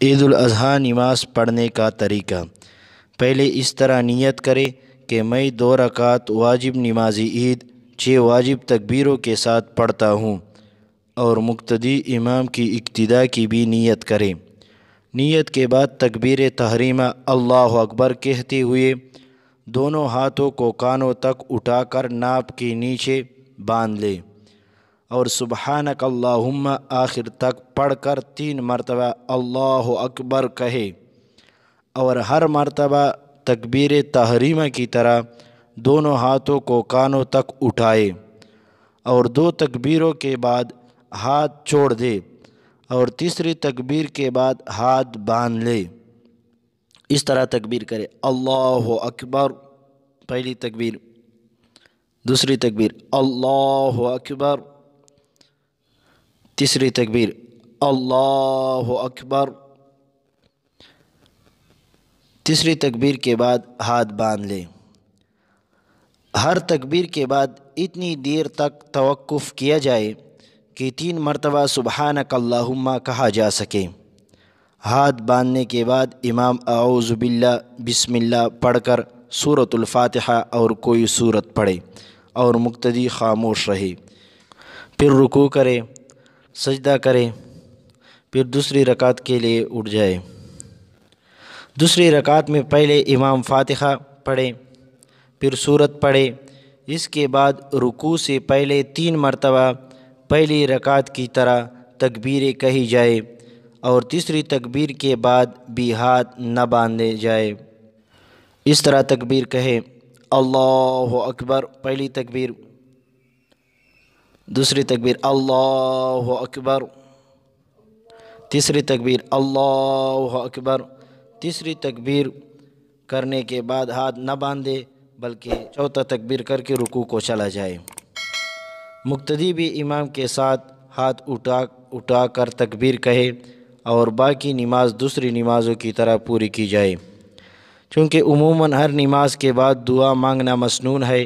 عید الاضحیٰ نماز پڑھنے کا طریقہ۔ پہلے اس طرح نیت کرے کہ میں 2 رکعت واجب نماز عید 6 واجب تکبیروں کے ساتھ پڑھتا ہوں، اور مقتدی امام کی اقتداء کی بھی نیت کرے۔ نیت کے بعد تکبیر تحریمہ اللہ اکبر کہتے ہوئے دونوں ہاتھوں کو کانوں تک اٹھا کر ناپ کے نیچے باندھ لے، اور سبحانک اللہم آخر تک پڑھ کر 3 مرتبہ اللہ اکبر کہے، اور ہر مرتبہ تکبیر تحریمہ کی طرح دونوں ہاتھوں کو کانوں تک اٹھائے، اور 2 تکبیروں کے بعد ہاتھ چھوڑ دے، اور تیسری تکبیر کے بعد ہاتھ باندھ لے۔ اس طرح تکبیر کرے: اللہ اکبر، پہلی تکبیر، دوسری تکبیر اللہ اکبر، تیسری تکبیر اللہ اکبر، تیسری تکبیر کے بعد ہاتھ باندھ لے۔ ہر تکبیر کے بعد اتنی دیر تک توقف کیا جائے کہ 3 مرتبہ سبحانک اللہم کہا جا سکے۔ ہاتھ باندھنے کے بعد امام اعوذ باللہ بسم اللہ پڑھ کر سورۃ الفاتحہ اور کوئی سورت پڑھے، اور مقتدی خاموش رہے۔ پھر رکوع کرے، سجدہ کرے، پھر دوسری رکعت کے لیے اٹھ جائے۔ دوسری رکعت میں پہلے امام فاتحہ پڑھے، پھر سورت پڑھے۔ اس کے بعد رکوع سے پہلے 3 مرتبہ پہلی رکعت کی طرح تکبیریں کہی جائے، اور تیسری تکبیر کے بعد بھی ہاتھ نہ باندھے جائے۔ اس طرح تکبیر کہے: اللہ اکبر، پہلی تکبیر، دوسری تکبیر اللہ اکبر، تیسری تکبیر اللہ اکبر۔ تیسری تکبیر کرنے کے بعد ہاتھ نہ باندھے بلکہ چوتھا تکبیر کر کے رکوع کو چلا جائے۔ مقتدی بھی امام کے ساتھ ہاتھ اٹھا کر تکبیر کہے، اور باقی نماز دوسری نمازوں کی طرح پوری کی جائے۔ چونکہ عموماً ہر نماز کے بعد دعا مانگنا مسنون ہے،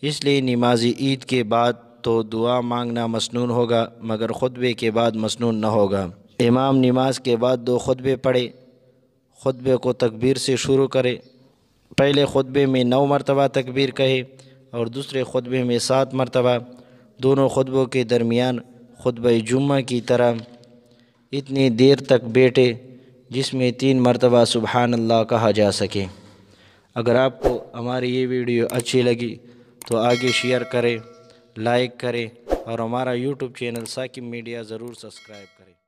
اس لیے نماز عید کے بعد تو دعا مانگنا مسنون ہوگا، مگر خطبے کے بعد مسنون نہ ہوگا۔ امام نماز کے بعد 2 خطبے پڑھے، خطبے کو تکبیر سے شروع کرے۔ پہلے خطبے میں 9 مرتبہ تکبیر کہے، اور دوسرے خطبے میں 7 مرتبہ۔ دونوں خطبوں کے درمیان خطبہ جمعہ کی طرح اتنی دیر تک بیٹھے جس میں 3 مرتبہ سبحان اللہ کہا جا سکے۔ اگر آپ کو ہماری یہ ویڈیو اچھی لگی تو آگے شیئر کریں، لائک کریں، اور ہمارا یوٹیوب چینل ثاقب میڈیا ضرور سبسکرائب کریں۔